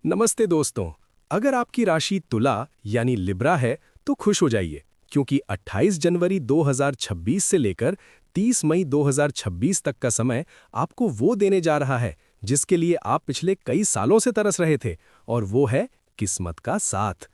नमस्ते दोस्तों। अगर आपकी राशि तुला यानी लिब्रा है तो खुश हो जाइए, क्योंकि 28 जनवरी 2026 से लेकर 30 मई 2026 तक का समय आपको वो देने जा रहा है जिसके लिए आप पिछले कई सालों से तरस रहे थे, और वो है किस्मत का साथ।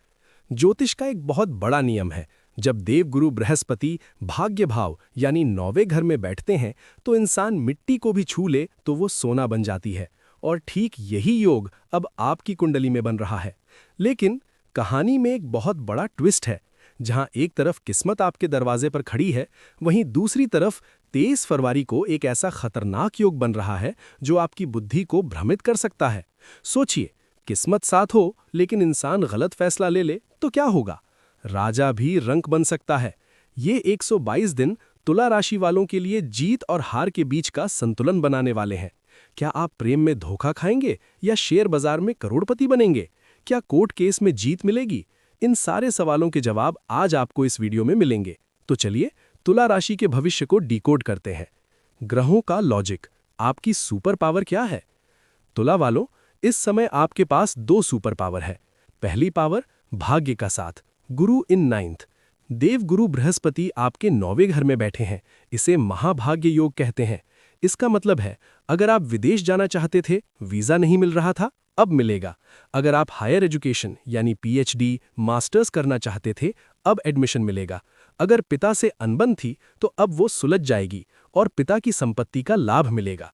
ज्योतिष का एक बहुत बड़ा नियम है, जब देवगुरु बृहस्पति भाग्य भाव यानी 9वें घर में बैठते हैं तो इंसान मिट्टी को भी छू ले तो वो सोना बन जाती है। और ठीक यही योग अब आपकी कुंडली में बन रहा है। लेकिन कहानी में एक बहुत बड़ा ट्विस्ट है। जहां एक तरफ किस्मत आपके दरवाजे पर खड़ी है, वहीं दूसरी तरफ 23 फरवरी को एक ऐसा खतरनाक योग बन रहा है जो आपकी बुद्धि को भ्रमित कर सकता है। सोचिए, किस्मत साथ हो लेकिन इंसान गलत फैसला ले ले तो क्या होगा? राजा भी रंक बन सकता है। ये 122 दिन तुला राशि वालों के लिए जीत और हार के बीच का संतुलन बनाने वाले हैं। क्या आप प्रेम में धोखा खाएंगे या शेयर बाजार में करोड़पति बनेंगे? क्या कोर्ट केस में जीत मिलेगी? इन सारे सवालों के जवाब आज आपको इस वीडियो में मिलेंगे। तो चलिए तुला राशि के भविष्य को डिकोड करते हैं। ग्रहों का लॉजिक, आपकी सुपर पावर क्या है? तुला वालों, इस समय आपके पास दो सुपर पावर है। पहली पावर भाग्य का साथ, गुरु इन नाइन्थ। देवगुरु बृहस्पति आपके 9वें घर में बैठे हैं। इसे महाभाग्य योग कहते हैं। इसका मतलब है, अगर आप विदेश जाना चाहते थे, वीजा नहीं मिल रहा था, अब मिलेगा। अगर आप हायर एजुकेशन यानी पीएचडी मास्टर्स करना चाहते थे, अब एडमिशन मिलेगा। अगर पिता से अनबन थी तो अब वो सुलझ जाएगी और पिता की संपत्ति का लाभ मिलेगा।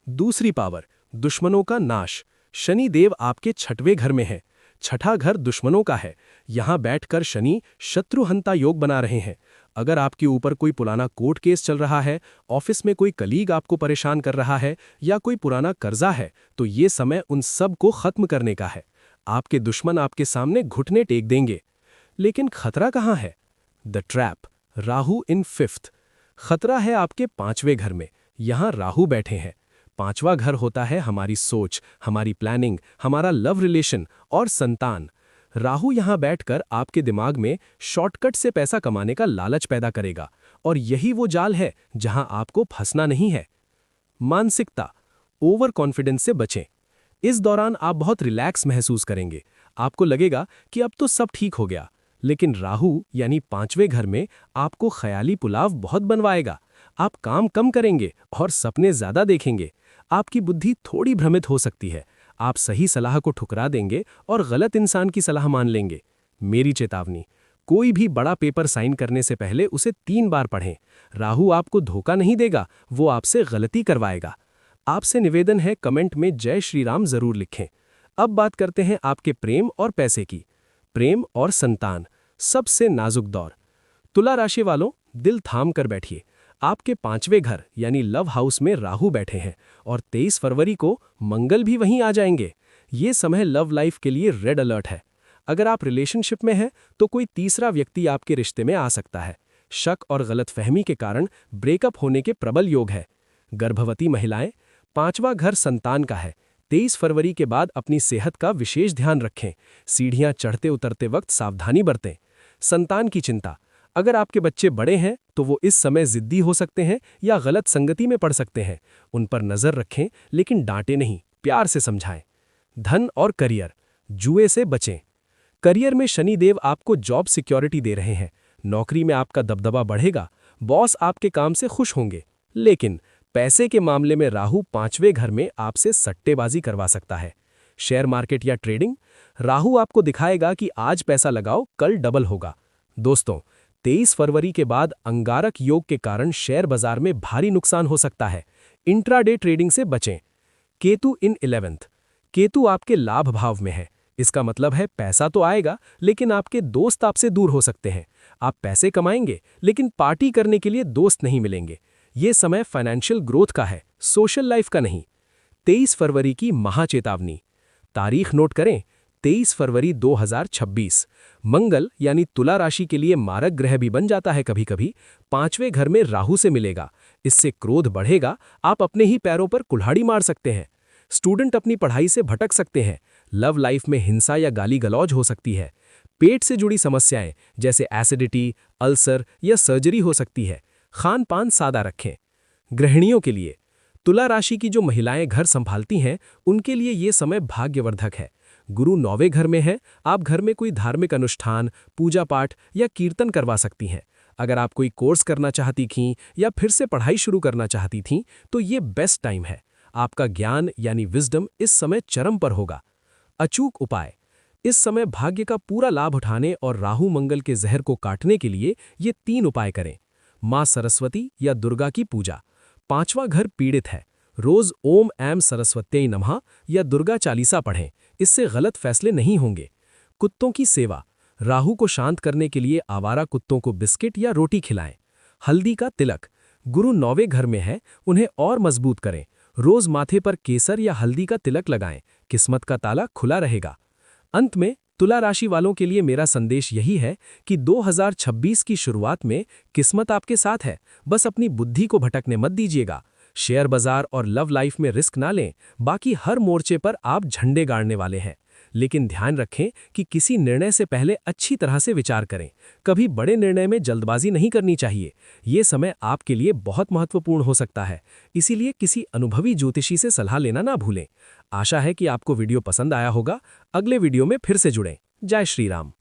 दूसरी पावर दुश्मनों का नाश। शनि देव आपके 6वें घर में है। छठा घर दुश्मनों का है। यहां बैठकर शनि शत्रुहंता योग बना रहे हैं। अगर आपके ऊपर कोई पुराना कोर्ट केस चल रहा है, ऑफिस में कोई कलीग आपको परेशान कर रहा है या कोई पुराना कर्जा है, तो ये समय उन सब को खत्म करने का है। आपके दुश्मन आपके सामने घुटने टेक देंगे। लेकिन खतरा कहां है? The trap, Rahu in 5th। खतरा है आपके 5वें घर में। यहां राहु बैठे हैं। 5वां घर होता है हमारी सोच, हमारी प्लानिंग, हमारा लव रिलेशन और संतान। राहु यहां बैठकर आपके दिमाग में शॉर्टकट से पैसा कमाने का लालच पैदा करेगा, और यही वो जाल है जहां आपको फंसना नहीं है। मानसिकता, ओवर कॉन्फिडेंस से बचें। इस दौरान आप बहुत रिलैक्स महसूस करेंगे। आपको लगेगा कि अब तो सब ठीक हो गया। लेकिन राहु यानी 5वें घर में आपको ख्याली पुलाव बहुत बनवाएगा। आप काम कम करेंगे और सपने ज्यादा देखेंगे। आपकी बुद्धि थोड़ी भ्रमित हो सकती है। आप सही सलाह को ठुकरा देंगे और गलत इंसान की सलाह मान लेंगे। मेरी चेतावनी, कोई भी बड़ा पेपर साइन करने से पहले उसे 3 बार पढ़ें। राहु आपको धोखा नहीं देगा, वो आपसे गलती करवाएगा। आपसे निवेदन है, कमेंट में जय श्री राम जरूर लिखें। अब बात करते हैं आपके प्रेम और पैसे की। प्रेम और संतान, सबसे नाजुक दौर। तुला राशि वालों, दिल थाम कर बैठिए। आपके 5वें घर यानी लव हाउस में राहु बैठे हैं और 23 फरवरी को मंगल भी वहीं आ जाएंगे। ये समय लव लाइफ के लिए रेड अलर्ट है। अगर आप रिलेशनशिप में हैं तो कोई तीसरा व्यक्ति आपके रिश्ते में आ सकता है। शक और गलतफहमी के कारण ब्रेकअप होने के प्रबल योग है। गर्भवती महिलाएं, 5वां घर संतान का है। 23 फरवरी के बाद अपनी सेहत का विशेष ध्यान रखें। सीढ़ियां चढ़ते उतरते वक्त सावधानी बरतें। संतान की चिंता, अगर आपके बच्चे बड़े हैं तो वो इस समय जिद्दी हो सकते हैं या गलत संगति में पड़ सकते हैं। उन पर नजर रखें, लेकिन डांटे नहीं, प्यार से समझाएं। धन और करियर, जुए से बचें। करियर में शनिदेव आपको जॉब सिक्योरिटी दे रहे हैं। नौकरी में आपका दबदबा बढ़ेगा, बॉस आपके काम से खुश होंगे। लेकिन पैसे के मामले में राहु 5वें घर में आपसे सट्टेबाजी करवा सकता है। शेयर मार्केट या ट्रेडिंग, राहु आपको दिखाएगा कि आज पैसा लगाओ, कल डबल होगा। दोस्तों, 23 फरवरी के बाद अंगारक योग के कारण शेयर बाजार में भारी नुकसान हो सकता है। इंट्राडे ट्रेडिंग से बचें। केतु इन 11th, केतु आपके लाभ भाव में है। इसका मतलब है पैसा तो आएगा, लेकिन आपके दोस्त आपसे दूर हो सकते हैं। आप पैसे कमाएंगे, लेकिन पार्टी करने के लिए दोस्त नहीं मिलेंगे। ये समय फाइनेंशियल ग्रोथ का है, सोशल लाइफ का नहीं। 23 फरवरी की महाचेतावनी, तारीख नोट करें, 23 फरवरी 2026। मंगल यानी तुला राशि के लिए मारक ग्रह भी बन जाता है कभी कभी। 5वें घर में राहु से मिलेगा। इससे क्रोध बढ़ेगा, आप अपने ही पैरों पर कुल्हाड़ी मार सकते हैं। स्टूडेंट अपनी पढ़ाई से भटक सकते हैं। लव लाइफ में हिंसा या गाली गलौज हो सकती है। पेट से जुड़ी समस्याएं जैसे एसिडिटी, अल्सर या सर्जरी हो सकती है। खान पान सादा रखें। गृहिणियों के लिए, तुला राशि की जो महिलाएं घर संभालती हैं, उनके लिए ये समय भाग्यवर्धक है। गुरु 9वें घर में है, आप घर में कोई धार्मिक अनुष्ठान, पूजा पाठ या कीर्तन करवा सकती हैं। अगर आप कोई कोर्स करना चाहती थीं या फिर से पढ़ाई शुरू करना चाहती थीं, तो ये बेस्ट टाइम है। आपका ज्ञान यानी विजडम इस समय चरम पर होगा। अचूक उपाय। इस समय भाग्य का पूरा लाभ उठाने और राहु मंगल के जहर को काटने के लिए ये 3 उपाय करें। माँ सरस्वती या दुर्गा की पूजा। 5वां घर पीड़ित है, रोज ओम ऐं सरस्वत्यै नमः या दुर्गा चालीसा पढ़ें, इससे गलत फैसले नहीं होंगे। कुत्तों की सेवा। राहु को शांत करने के लिए आवारा कुत्तों को बिस्किट या रोटी खिलाएं। हल्दी का तिलक। गुरु 9वें घर में है, उन्हें और मजबूत करें। रोज माथे पर केसर या हल्दी का तिलक लगाएं, किस्मत का ताला खुला रहेगा। अंत में तुला राशि वालों के लिए मेरा संदेश यही है कि 2026 की शुरुआत में किस्मत आपके साथ है, बस अपनी बुद्धि को भटकने मत दीजिएगा। शेयर बाजार और लव लाइफ में रिस्क ना लें, बाकी हर मोर्चे पर आप झंडे गाड़ने वाले हैं। लेकिन ध्यान रखें कि किसी निर्णय से पहले अच्छी तरह से विचार करें। कभी बड़े निर्णय में जल्दबाजी नहीं करनी चाहिए। ये समय आपके लिए बहुत महत्वपूर्ण हो सकता है, इसीलिए किसी अनुभवी ज्योतिषी से सलाह लेना ना भूलें। आशा है कि आपको वीडियो पसंद आया होगा। अगले वीडियो में फिर से जुड़ें। जय श्री राम।